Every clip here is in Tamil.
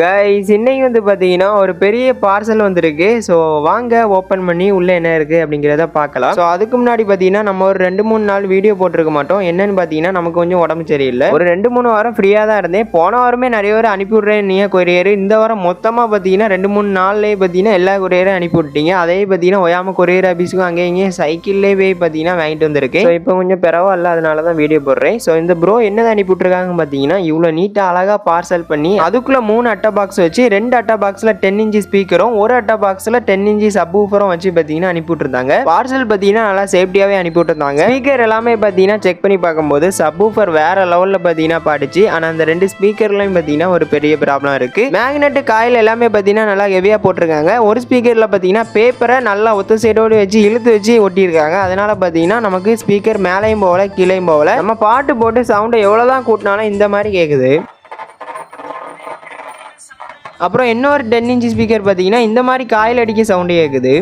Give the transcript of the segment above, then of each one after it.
கைஸ் இன்னைக்கு வந்து பார்த்தீங்கன்னா ஒரு பெரிய பார்சல் வந்திருக்கு. ஸோ வாங்க ஓப்பன் பண்ணி உள்ளே என்ன இருக்குது அப்படிங்கிறத பார்க்கலாம். ஸோ அதுக்கு முன்னாடி பார்த்தீங்கன்னா நம்ம ஒரு 2-3 நாள் வீடியோ போட்டிருக்க மாட்டோம். என்னன்னு பார்த்தீங்கன்னா நமக்கு கொஞ்சம் உடம்பு சரியில்லை. ஒரு 2-3 வாரம் ஃப்ரீயாக தான் இருந்தேன். போன வாரமே நிறைய பேர் அனுப்பி விட்றேன் நீ கொரியர். இந்த வாரம் மொத்தமாக பார்த்தீங்கன்னா 2-3 நாள்லேயே பார்த்தீங்கன்னா எல்லா கொரியரும் அனுப்பி விட்டீங்க. அதே பார்த்தீங்கன்னா ஒயாம கொரியர் ஆஃபீஸுக்கும் அங்கே இங்கேயும் சைக்கிள்லேயே போய் பார்த்தீங்கன்னா வாங்கிட்டு வந்திருக்கு. ஸோ இப்போ கொஞ்சம் பரவாயில்ல, அதனால தான் வீடியோ போடுறேன். ஸோ இந்த ப்ரோ என்னதான் அனுப்பி விட்ருக்காங்க பார்த்தீங்கன்னா இவ்வளோ நீட்டாக அழகாக பார்சல் பண்ணி அதுக்குள்ளே 3 அட்டை பாக்ஸ் வச்சு 2 அட்டா பாக்ஸ்ல 10 இன்ச் ஸ்பீக்கரும் ஒரு அட்டா பாக்ஸ்ல 10 இன்ச் சப்வூஃபரும் வச்சு பாத்தீங்கன்னா அனுப்பி விட்டுருந்தாங்க. பார்சல் பாத்தீங்கன்னா நல்லா சேஃப்டியாவே அனுப்பி விட்டுருந்தாங்க. ஸ்பீக்கர் எல்லாமே பாத்தீங்கன்னா செக் பண்ணி பார்க்கும்போது சப்வூஃபர் வேற லெவல்ல பாத்தீங்கன்னா பாடிச்சு. ஆனா அந்த 2 ஸ்பீக்கர்லயும் பாத்தீங்கன்னா ஒரு பெரிய ப்ராப்ளம் இருக்கு. மேக்னெட் காயில் எல்லாமே பாத்தீங்கன்னா நல்லா ஹெவியா போட்டிருக்காங்க. ஒரு ஸ்பீக்கர்ல பாத்தீங்கன்னா பேப்பரை நல்லா ஒத்த சைடோடு வச்சு இழுத்து வச்சு ஒட்டியிருக்காங்க. அதனால பாத்தீங்கன்னா நமக்கு ஸ்பீக்கர் மேலையும் போகல கீழையும் போகல. நம்ம பாட்டு போட்டு சவுண்டை எவ்வளவுதான் கூட்டினாலும் இந்த மாதிரி கேக்குது. அப்புறம் இன்னொரு 10 இன்ச் ஸ்பீக்கர் பார்த்தீங்கன்னா இந்த மாதிரி காயில் அடிக்க சவுண்டு கேட்குது.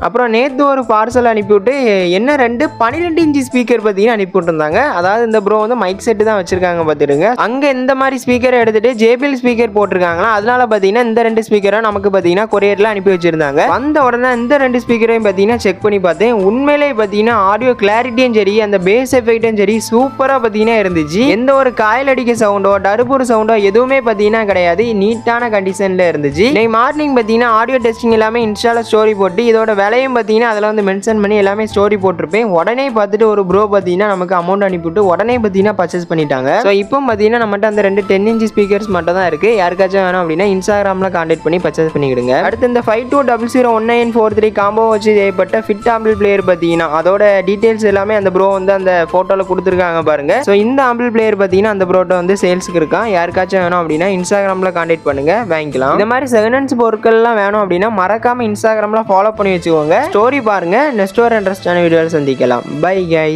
அப்புறம் நேற்று ஒரு பார்சல் அனுப்பிவிட்டு என்ன 2 12 இன்ச் ஸ்பீக்கர் பார்த்தீங்கன்னா அனுப்பி விட்டுருந்தாங்க. அதாவது இந்த ப்ரோ வந்து மைக் செட்டு தான் வச்சிருக்காங்க பார்த்துருங்க. அங்கே இந்த மாதிரி ஸ்பீக்கரை எடுத்துட்டு ஜேபிஎல் ஸ்பீக்கர் போட்டிருக்காங்களா, அதனால பார்த்தீங்கன்னா இந்த 2 ஸ்பீக்கரை நமக்கு பார்த்தீங்கன்னா கொரியரில் அனுப்பி வச்சிருந்தாங்க. வந்த உடனே இந்த 2 ஸ்பீக்கரையும் பார்த்தீங்கன்னா செக் பண்ணி பார்த்தேன். உண்மையிலே பார்த்தீங்கன்னா ஆடியோ கிளாரிட்டியும் சரி அந்த பேஸ் எஃபெக்டும் சரி சூப்பராக பார்த்தீங்கன்னா இருந்துச்சு. எந்த ஒரு காயில் அடிக்க சவுண்டோ டர்பூர் சவுண்டோ எதுவுமே பார்த்தீங்கன்னா கிடையாது. நீட்டான கண்டிஷனில் இருந்துச்சு. இன்னைக்கு மார்னிங் பார்த்தீங்கன்னா ஆடியோ டெஸ்டிங் எல்லாமே இன்ஸ்டால ஸ்டோரி போட்டு இதோட விலையும் பார்த்தீங்கன்னா அதில் வந்து மென்ஷன் பண்ணி எல்லாமே ஸ்டோரி போட்டிருப்பேன். உடனே பார்த்துட்டு ஒரு ப்ரோ பார்த்தீங்கன்னா நமக்கு அமௌண்ட் அனுப்பிவிட்டு உடனே பார்த்தீங்கன்னா பர்ச்சேஸ் பண்ணிட்டாங்க. ஸோ இப்போ பார்த்தீங்கன்னா நம்மகிட்ட அந்த 2 10 இன்ச் ஸ்பீக்கர்ஸ் மட்டும் தான் இருக்கு. யாருக்காச்சும் வேணும் அப்படின்னா இன்ஸ்டாகிராமில் கான்டாக்ட் பண்ணி பர்ச்சேஸ் பண்ணிக்கிடுங்க. அடுத்து இந்த 52001943 காம்போ வச்சு செய்யப்பட்ட ஃபிட் ஆம்பிள் பிளேயர் பார்த்தீங்கன்னா அதோட டீடைல்ஸ் எல்லாமே அந்த ப்ரோ வந்து அந்த ஃபோட்டோவில் கொடுத்துருக்காங்க பாருங்க. ஸோ இந்த ஆம்பிள் பிளேயர் பார்த்தீங்கன்னா அந்த ப்ரோட்ட வந்து சேல்ஸுக்கு இருக்கான். யாருக்காச்சும் வேணும் அப்படின்னா இன்ஸ்டாகிராமில் கான்டாக்ட் பண்ணுங்க, வாங்கிக்கலாம். இந்த மாதிரி செகண்ட் ஹேண்ட்ஸ் பொருட்கள்லாம் வேணும் அப்படின்னா மறக்காம இன்ஸ்டாகிராமில் ஃபாலோ பண்ணி வச்சுக்கோங்க. ஸ்டோரி பாருங்க. நெக்ஸ்ட் ஒரு இன்ட்ரெஸ்டான வீடியோவில் சந்திக்கலாம். Bye guys.